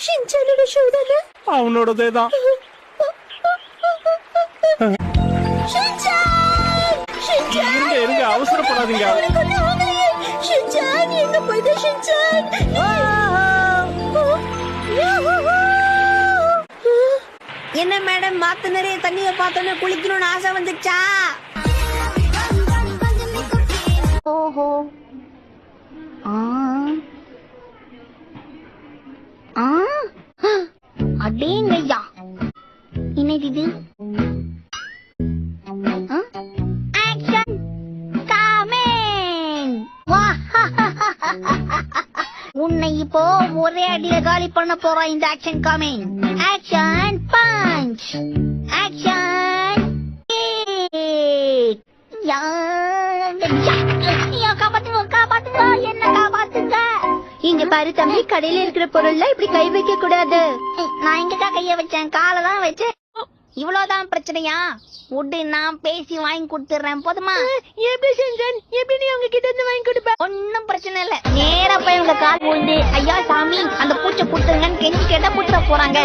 ஷின்சானோட shoe தானே? அவனோடதே தான். Shinchan! Shinchan! இருங்க, அவசரப்படாதீங்க. ஷின்சான், எங்க போயிட்ட ஷின்சான்? என்ன மேடம், மாத்து நிறைய தண்ணிய பார்த்தோன்னே குளிக்கணும்னு ஆசை வந்துச்சா? ஓஹோ. அடேங்கய்யா, என்னது இது? Action coming! உன்னை இப்போ ஒரே அடியில காலி பண்ண போறோம். இந்த action coming. Action punch, action காப்பாத்துங்க, என்ன காப்பாத்துங்க. இங்க பாரு தம்பி, கடையில இருக்கிற பொருள்ல இப்படி கை வைக்க கூடாது. நான் இங்கதான் கைய வச்சேன், காலை தான் வச்சேன். இவ்வளவுதான் பிரச்சனையா? உட்டு நான் பேசி வாங்கி கொடுத்துறேன், போதுமா? எப்படி செஞ்சேன்? எப்படி நீ அவங்க கிட்ட இருந்து வாங்கி கொடுப்ப? ஒன்னும் பிரச்சனை இல்ல. நேரா போய் உங்க கால் விழுந்து, ஐயா சாமி அந்த பூச்சை புட்டுங்கன்னு கெஞ்சி கேட்டா புட்டுற போறாங்க.